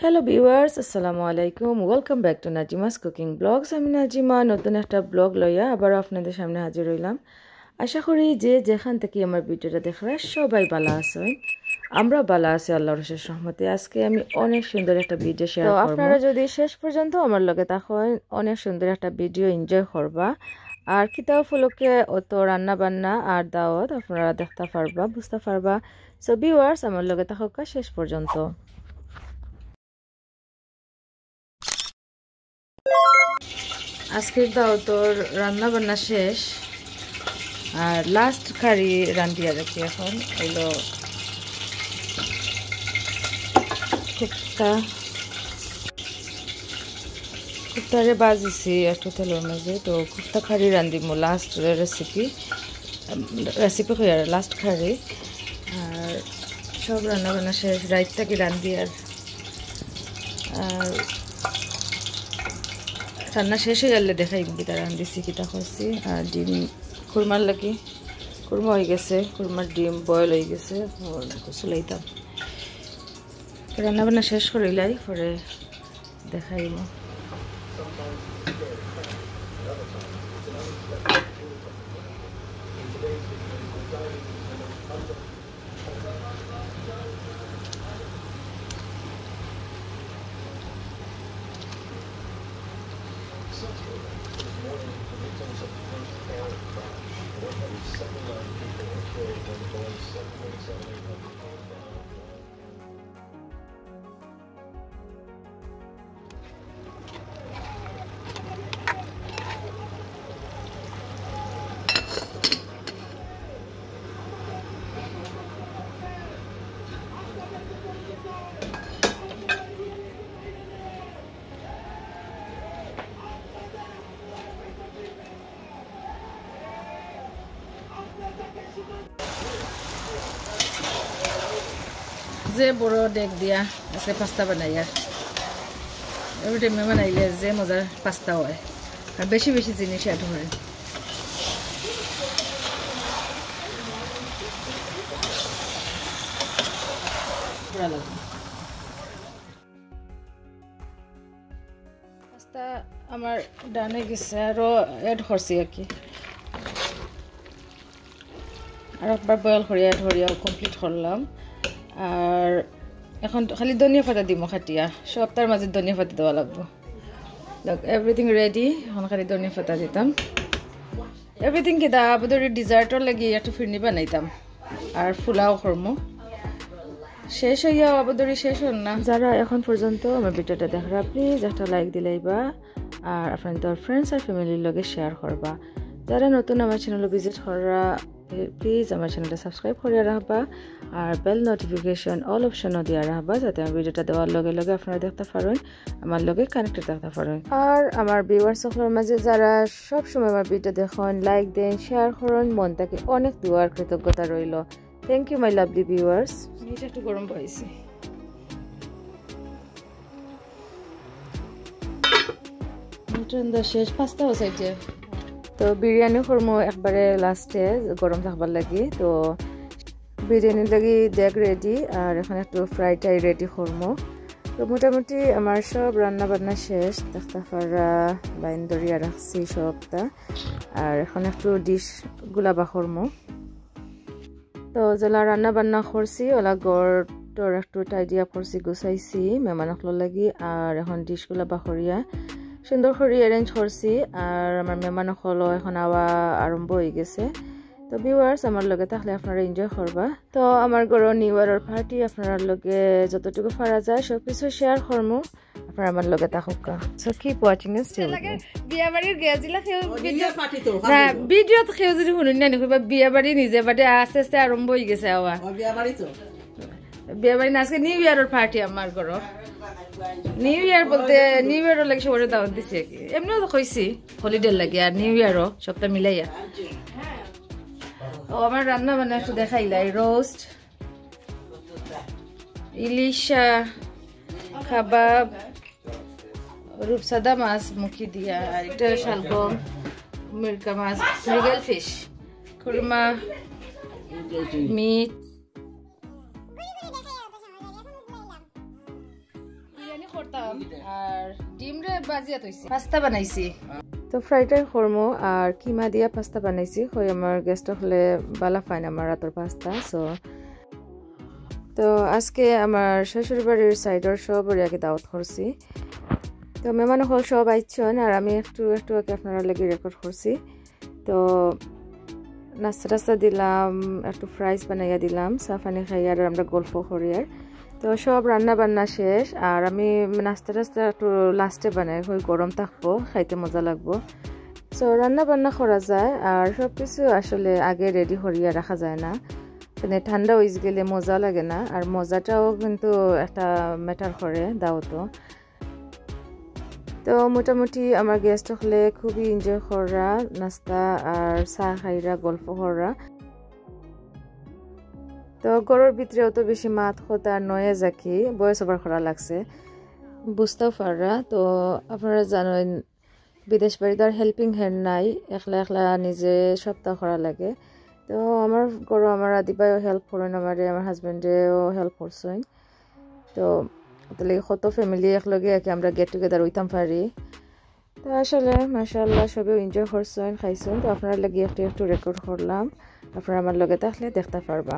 Hello viewers, assalamu alaikum. Welcome back to Najima's cooking vlogs. আমি নাজিমা নতুন একটা blog লইয়া আবার আপনাদের সামনে হাজির হইলাম। আশা করি যে যেখান থেকে আমার ভিডিওটা দেখরা সবাই ভালো আছেন। আমরা ভালো আছি আল্লাহর অশেষ রহমতে। আজকে আমি অনেক সুন্দর একটা ভিডিও শেয়ার করব। তো আপনারা যদি শেষ পর্যন্ত আমার লগে থাকেন অনেক সুন্দর একটা ভিডিও এনজয় করবা। আর কিতা উপলক্ষে অত রান্না বান্না আর দাওয়াত আপনারা দেখতে পারবা, বুঝতে পারবা। সো ভিউয়ার্স আমার লগে থাকা শেষ পর্যন্ত। আজকের দাওয়াতর রান্না বান্না শেষ আর লাস্ট কারি রান্ধিয়া রাখি এখন হইলো কুপ্তারে বাজিছি একটু তেলের মাঝে। তো কুপ্তা কারি রান্ধিমু লাস্ট রেসিপি কই আর লাস্ট কারি। আর সব রান্না বান্না শেষ, রাইতটা কি রান্ধি আর রান্না শেষ হয়ে গেলে দেখাই কিতা রান্ধিছি কিতা করছি। আর ডিম খুরমার লাগি খুরমা হয়ে গেছে, খুরমার ডিম বয়েল হয়ে গেছে, চুলাইতাম। রান্না বান্না শেষ করিলাই পরে দেখাইব। যে বড় ডেক দিয়া আজকে পাস্তা বানাই আর এভরি টাইম বানাইলে যে মজার পাস্তা হয় আর বেশি বেশি জিনিস অ্যাড হয়। পাস্তা আমার ডানে গেছে আরো অ্যাড করছি আর কি, আর একবার বয়েল করিয়া অ্যাড করিয়া কমপ্লিট করলাম। আর এখন খালি ধনিয়া পাতা দিম খাটিয়া, সপ্তাহের মাঝে ধনিয়া পাতা দেওয়া লাগবো। এভরিথিং রেডি, এখন খালি ধনিয়া পাতা দিতাম। এভরিথিং কেদা আবদরি ডিজার্টর লাগি একটু ফিরনি বানাইতাম আর ফুলাও করমো। শেষ হইয়া আবদরি শেষ হন না। যারা এখন পর্যন্ত আমার ভিডিওটা দেখরা প্লিজ একটা লাইক দিলাইবা আর আপনার ফ্রেন্ডস আর ফ্যামিলির লগে শেয়ার করবা। যারা নতুন আমার চ্যানেল ভিজিট করা প্লিজ আমার চ্যানেলটা সাবস্ক্রাইব করে রাখবা আর বেল নোটিফিকেশন অল অপশনও দিয়ে রাখবা যাতে আমার ভিডিওটা দেওয়ার লগে লগে আপনারা দেখতে পারেন, আমার লগে কানেক্টেড থাকতে পারেন। আর আমার ভিউয়ার্স সকলের মাঝে যারা সব সময় আমার ভিডিও দেখেন, লাইক দেন, শেয়ার করেন, মন থেকে অনেক দোয়ার কৃতজ্ঞতা রইল। Thank you my lovely viewers. এটা একটু গরম পাইছি। শেষ পাঁচটা হচ্ছে। তো বিরিয়ানি করমো একবারে লাস্টে গরম থাকবার লাগি। তো বিরিয়ানির লাগি দেগ রেডি আর এখন একটু ফ্রাই টাই রেডি করমো। তো মোটামুটি আমার সব রান্না বান্না শেষ, দেখতে পারা লাইন ধরিয়া রাখছি সবটা। আর এখন একটু ডিশ গুলাবা করমো। তো যেলা রান্না বান্না করছি ওলা গড়টোর একটু টাইডি আপ করছি, গুছাইছি মেহমানকল লাগি। আর এখন ডিশ গুলাবা করিয়া সুন্দর করে অ্যারেঞ্জ করছি আর আমার মেহমানসকলও এখন আওয়া আরম্ভ হয়ে গেছে। তো ভিউয়ার্স আমার লগে থাকলে আপনারা এনজয় করবা। তো আমার ঘরের নিউ ইয়ারের পার্টি আপনার লগে যতটুকু পারা যায় সবকিছু শেয়ার করমু, আপনারা আমার লগে থাকুকা। So keep watching and stay with me. বিয়া বাড়ির গেজিলা খেও ভিডিও পার্টি তো না ভিডিওত খেও যদি শুনুন না কইবা বিয়া বাড়ি নিজে বাড়ি আস্তে আস্তে আরম্ভ হয়ে গেছে আওয়া। বিয়া বাড়ি তো বিয়া বাড়ি না, আজকে নিউ ইয়ারের পার্টি আমার ঘর। নিউ ইয়ার বলতে নিউ ইয়ারও লাগে সবাই দাওয়াত দিছে কি, এমনিও তো কইছি হলিডে লাগে আর নিউ ইয়ারও সবটা মিলাইয়া। ও আমার রান্না বান্না একটু দেখাইলাই, রোস্ট, ইলিশ কাবাব, রূপসাদা মাছ মুখি দিয়া, আর এটা শালগম, মিরকা মাছ, মৃগেল ফিশ, খুরমা, মিট, দিলাম আর ডিম রে বাজিয়া তৈছি পাস্তা বানাইছি তো ফ্রাইড রাইস করমো আর কিমা দিয়া পাস্তা বানাইছি হই আমার গেস্ট হলে বালা ফাইন আমার রাতের পাস্তা সো তো আজকে আমার শ্বশুর বাড়ির সাইডর সব আগে দাওয়াত করছি তো মেহমান হল সব আইছেন আর আমি একটু একটু আপনারা লেগে রেকর্ড করছি তো নাস্তা টাস্তা দিলাম একটু ফ্রাইস বানাইয়া দিলাম সাফানি খাইয়ার আর আমরা গল্প করিয়ার তো সব রান্না বান্না শেষ আর আমি নাস্তা টাস্তা একটু লাস্টে বানাই হই গরম থাকবো খাইতে মজা লাগবো সো রান্না বান্না করা যায় আর সব কিছু আসলে আগে রেডি করিয়া রাখা যায় না মানে ঠান্ডা হয়ে গেলে মজা লাগে না আর মজাটাও কিন্তু একটা ম্যাটার করে দাওতো তো মোটামুটি আমার গেস্ট হলে খুবই এনজয় করা নাস্তা আর চা খাইরা গল্প করা তো গরুর ভিতরেও তো বেশি মাত কথা নয়ে যাকি বয়স ওভার করা লাগছে বুঝতেও পাররা তো আপনারা জানেন বিদেশ বাড়িতে আর হেল্পিং হ্যান্ড নাই একলা একলা নিজে সপ্তাহ করা লাগে তো আমার গরু আমার আদিবাইও হেল্প করেন আমার হাজব্যান্ডেও হেল্প করছেন তো তাহলে কত ফ্যামিলি একলগে আমরা গেট টুগেদার হইতাম পারি তো আসলে মাশাআল্লাহ সবাই এনজয় করছেন খাইছেন তো আপনারা লাগি একটু একটু রেকর্ড করলাম আপনারা আমার লগে থাকলে দেখতে পারবা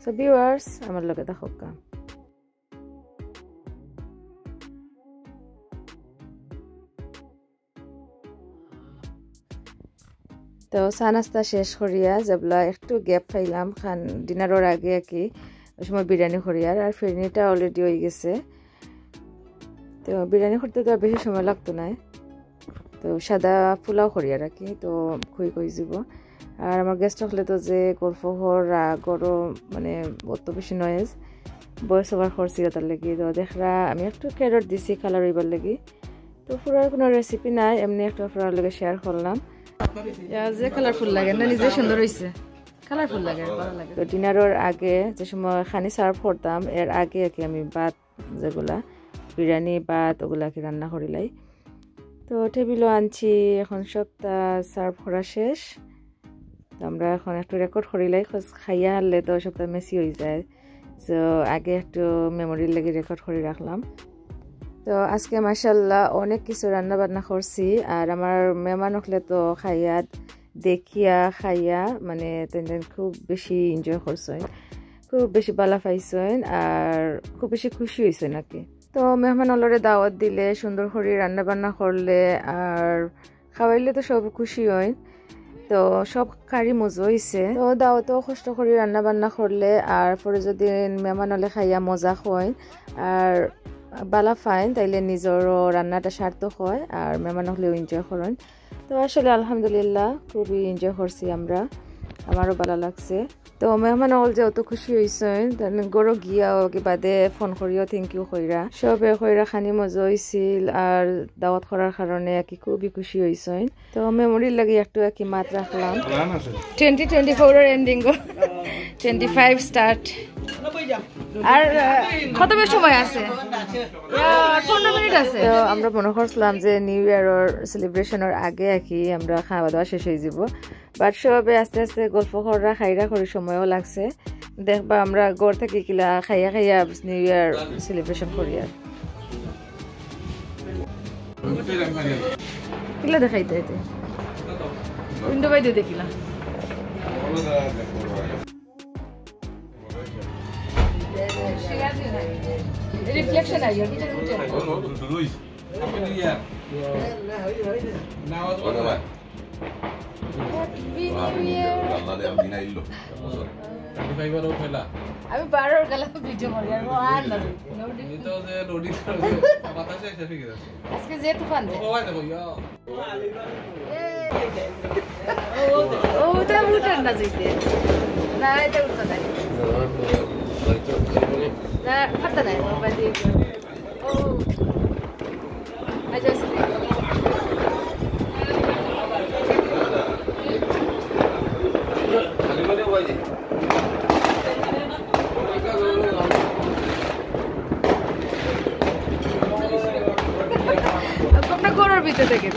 সো ভিউয়ার্স আমার লগে থাকা তো চা নাস্তা শেষ করিয়া যেবলা একটু গ্যাপ পাইলাম খান ডিনারের আগে কি ওই সময় বিরিয়ানি করিয়ার আর ফিরনিটা অলরেডি হয়ে গেছে তো বিরিয়ানি করতে তো আর বেশি সময় লাগতো না তো সাদা পোলাও করিয়া রাখি তো খুই কই যাব আর আমার গেস্ট হলে তো যে গল্প হর গরম মানে অত বেশি নয়েজ বয়স ওভার করছি তার লাগি তো দেখরা আমি একটু ক্যারট দিছি কালার হইবার লাগি তো পুরার কোনো রেসিপি নাই এমনি একটু আপনার লগে শেয়ার করলাম যে কালারফুল লাগে না নিজে সুন্দর হয়েছে কালারফুল লাগে ভালো লাগে তো ডিনারের আগে যে সময় খানি সার্ভ করতাম এর আগে কি আমি ভাত যেগুলা বিরিয়ানি ভাত ওগুলা কি রান্না করিলাই তো টেবিলও আনছি এখন সবটা সার্ভ করা শেষ তো আমরা এখন একটু রেকর্ড করিলাই খাইয়া হারলে তো সবটা মেসি হয়ে যায় তো আগে একটু মেমোরির লেগে রেকর্ড করে রাখলাম তো আজকে মাশাআল্লাহ অনেক কিছু রান্না বান্না করছি আর আমার মেহমান হলে তো খাইয়া দেখিয়া খাইয়া মানে তেন খুব বেশি এনজয় করছেন খুব বেশি ভালো পাইছেন আর খুব বেশি খুশি হয়েছে নাকি তো মেহমান অলরে দাওয়াত দিলে সুন্দর করে রান্না বান্না করলে আর খাওয়াইলে তো সব খুশি হয় তো সব কারি মজা হয়েছে তো দাওয়াতও কষ্ট করে রান্না বান্না করলে আর পরে যদি মেহমান হলে খাইয়া মজা হয় আর বালা ফাইন তাইলে নিজেরও রান্নাটা সার্থক হয় আর মেহমান হলেও এনজয় করেন তো আসলে আলহামদুলিল্লাহ খুবই এনজয় করছি আমরা আমারও ভালো লাগছে তো মেহমান হল যে অত খুশি হয়েছেন গরো গিয়া কি বাদে ফোন করিও থ্যাংক ইউ কইরা সবে কইরা খানি মজা হয়েছিল আর দাওয়াত করার কারণে কি খুবই খুশি হয়েছেন তো মেমোরির লাগে একটু কি মাত রাখলাম 2024 এর এন্ডিং 25 স্টার্ট আর কত বেশি সময় আছে 15 মিনিট আছে তো আমরা মনে করছিলাম যে নিউ ইয়ারের সেলিব্রেশনের আগে কি আমরা খাওয়া দাওয়া শেষ হয়ে যাব বাট সবে আস্তে আস্তে গল্প করা খাইরা করে সময়ও লাগছে দেখবা আমরা ঘর থেকে কিলা খাইয়া খাইয়া নিউ ইয়ার সেলিব্রেশন করি আর কিলা দেখাইতে এতে উইন্ডো বাইরে দেখিলা রিফ্লেকশন আইয়া কিটা উঠে লুইস হ্যাপি নিউ ইয়ার নাও আমি বারোর গেলাম ভিডিও করি আর না আজকে যে তুফান ওটা উঠার না যেতে না এটা উঠতে নাই না ফাটা নাই বাদি ও আজ আসলে আপনার ঘরের ভিতরে থেকে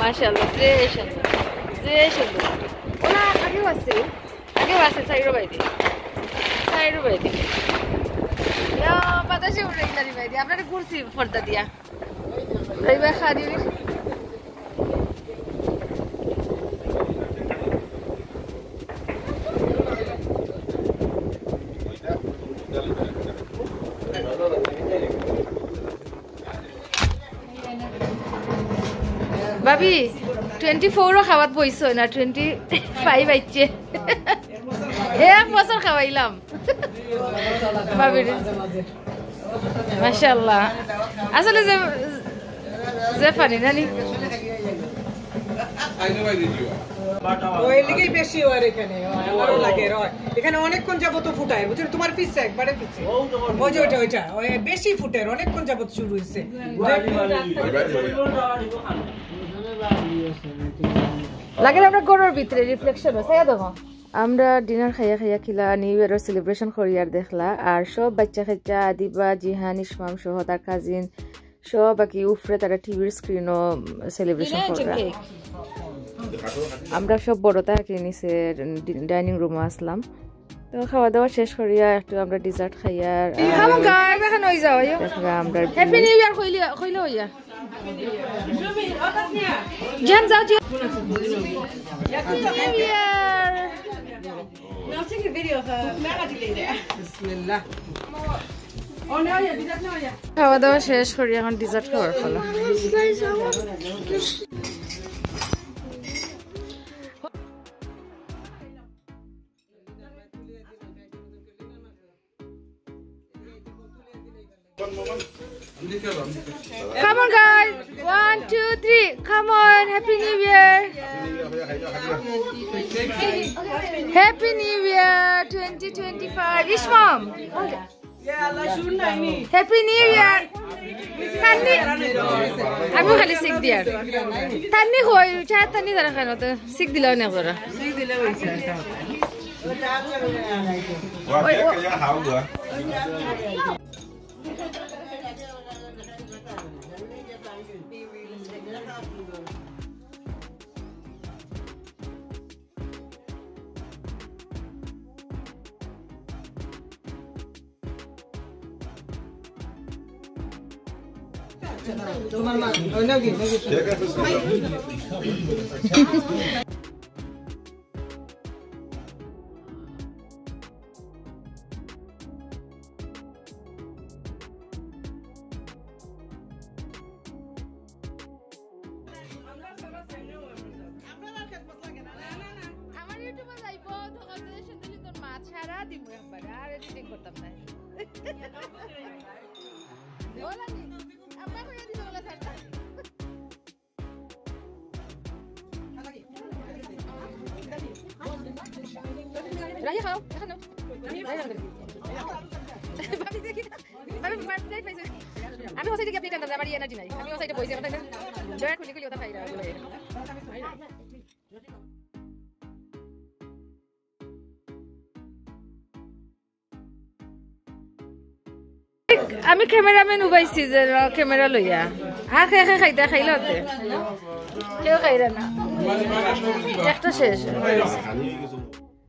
মাশাআল্লাহ যে সুন্দর যে সুন্দর ওলা আগেও আছে সাইরো বাইদি বাতাসে উড়ে গেলারি বাইদি আপনারা ঘুরছি পর্দা দিয়া এইবার খাদি ভাবি 24 খাওয়াত বইছো না 25 আইছে এক বছর খাওয়াইলাম ভাবি মাশাআল্লাহ আসলে যে ফানি নানি ওই লিগে বেশি হয় এখানে আমারও লাগে রয় এখানে অনেকক্ষণ যাবত ফুটায় বুঝছো তোমার পিছে একবারে পিছে ওই যে ওইটা ওই বেশি ফুটায় অনেকক্ষণ যাবত শুরু হইছে লাগে আমরা গরুর ভিতরে রিফ্লেকশন আছে দেখো আমরা ডিনার খাইয়া কিলা নিউ ইয়ারের সেলিব্রেশন করি আর দেখলা আর সব বাচ্চা খাচ্চা আদিবা জিহান ইসমাম সহ তার কাজিন সব বাকি উফরে তারা টিভির স্ক্রিনও সেলিব্রেশন করা আমরা সব বড়টা কিনে নিছে ডাইনিং রুমে আসলাম তো খাওয়া দাওয়া শেষ করিয়া একটু আমরা ডিজার্ট খাইয়া আমরা হ্যাপি নিউ ইয়ার কইলে হইয়া জান যাও Now take a video of her. বিসমিল্লাহ Oh no, yeah, did that no, yeah. খাওয়া দাওয়া শেষ করি এখন ডিজার্ট খাওয়ার ফলে Come on guys, 1, 2, 3, come on, Happy New Year. Happy New Year 2025. Ishmam. Yeah, Allah shunna ini. Happy New Year. Tanni. আমি খালি সিক দিয়ার তান্নি হই চা তান্নি দাঁড়া খানো তো সিক দিলাও না করা Sik dile hoyse. Wow, cái giá hảo rồi. Tomar más. Oh, no, no. আমার ইউটিউবে যাইবো তখন যে শুনলি তোর মা ছাড়া দিব একবার আর এডিটিং করতাম না ওলা নি আব্বা কইয়া দিল ওলা ছাড়তা রাহি খাও এখানে ভাবি দেখি ভাবি বার্থডে পাইছে আমি হোসাইতে কি আপনি টানতাম আমার এনার্জি নাই আমি হোসাইতে বইছি কথা না জয় খুলি ওটা খাইরা আমি ক্যামেরাম্যান উবাইছি যে ক্যামেরা লইয়া আর খাইতে খাইলে হতে কেউ খাইরা না একটা শেষ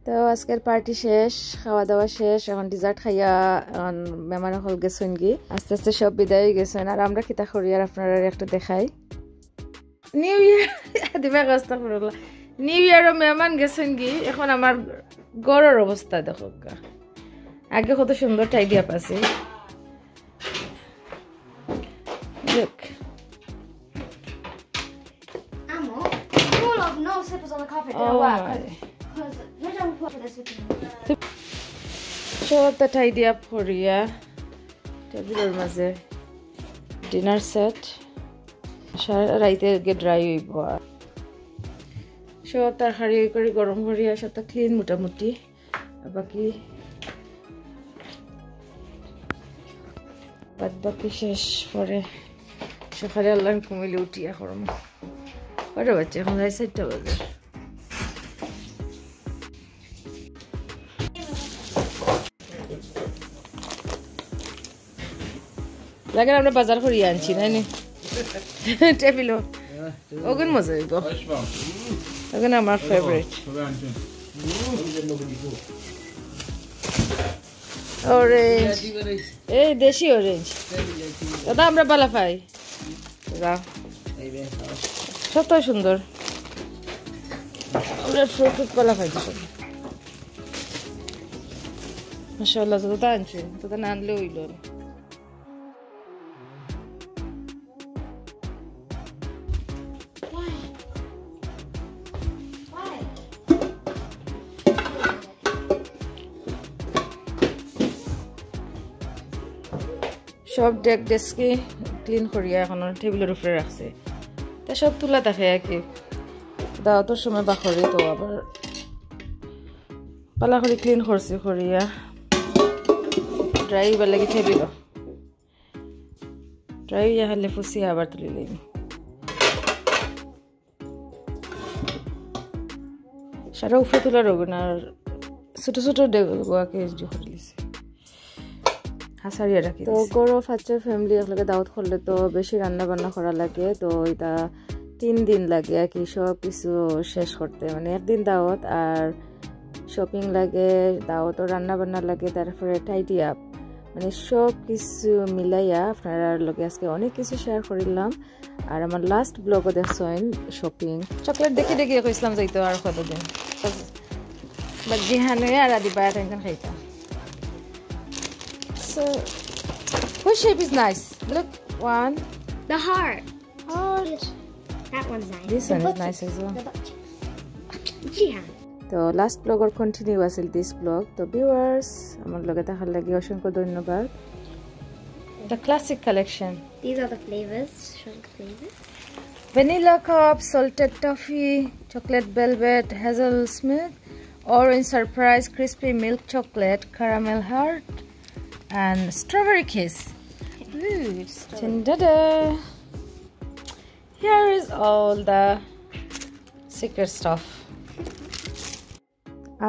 তো আজকের পার্টি শেষ খাওয়া দাওয়া শেষ এখন ডিজার্ট খাইয়া এখন মেহমান হল গেছেন গি আস্তে আস্তে সব বিদায় গেছেন আর আমরা কিতা করি আর আপনারা একটা দেখাই নিউ ইয়ার দিবা কষ্ট করলা নিউ ইয়ারও মেহমান গেছেন গি এখন আমার গড়ের অবস্থা দেখো আগে কত সুন্দর টাইডি আপ আছে Look. Amo, all of no slippers on the carpet don't work because you don't put this with me. Show up that idea for you. Table maze. Dinner set. Right there get dry hoibo. Show up tar khari kori gorom koriya sabta clean motamuti. Baki বাদ বাকি শেষ পরে সকালে আল্লাহ ঘুমিলে উঠিয়া করম কটা বাচ্চা এখন 7:30 বাজে লাগে আমরা বাজার করিয়ে আনছি না নি টেবিল ওগুন মজা হইব ওগুন আমার ফেভারিট অরেঞ্জ এই দেশি অরেঞ্জ দাদা আমরা বালা পাই কত সুন্দর আমরা ফ্রুট বালা পাইছি সব মাশাআল্লাহ দাদা আনছে দাদা না আনলে হইল না সব ডেস্কে ক্লিন করিয়া এখন টেবিলের উপরে রাখছে তা সব তুলা দেখে আর কি দাওয়াতের সময় বাখরে তো আবার পালা করে ক্লিন করছি করিয়া ড্রাই হইবার লাগে টেবিল ড্রাই হইয়া হলে ফুসিয়া আবার তুলি লইম সারা উপরে তোলা রোগন আর ছোট ছোট ডেগুয়াকে করে লিছে হাসারিয়া রাখি তো গরো ফাচ্চা ফ্যামিলি একলগে দাওয়াত করলে তো বেশি রান্না বান্না করা লাগে তো এটা 3 দিন লাগে আর কি সব কিছু শেষ করতে মানে একদিন দাওয়াত আর শপিং লাগে দাওয়াতও রান্না বান্না লাগে তারপরে টাইডি আপ মানে সব কিছু মিলাইয়া আপনারা লগে আজকে অনেক কিছু শেয়ার করিলাম আর আমার লাস্ট ব্লগও দেখছেন শপিং চকলেট দেখে দেখে কইছিলাম যাইতো আর কতদিন বাট জিহানে আর আদি বায়া টেনশন খাইতাম So, what shape is nice? Look, one. The heart. Heart. That one's nice. This one is nice as well. Yeah. So, last vlog or continue as this vlog. So, viewers, amar loge dekhar lagi oshonkho dhonnobad. The classic collection. These are the flavors. Show the flavors. Vanilla cup, salted toffee, chocolate velvet, hazel smooth, orange surprise, crispy milk chocolate, caramel heart. And strawberry kiss. Ooh, here is all the secret stuff.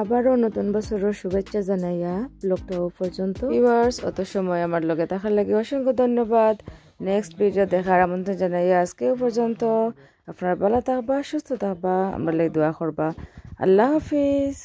আবারও নতুন বছরের শুভেচ্ছা জানাইয়া ব্লগটা পর্যন্ত viewers অত সময় আমার লগে থাকার লাগি অসংখ্য ধন্যবাদ নেক্সট ভিডিও দেখার আমন্ত্রণ জানাইয়া আজকে পর্যন্ত আপনারা ভালো থাকবা সুস্থ থাকবা আমরা লাগি দোয়া করবা আল্লাহ হাফিজ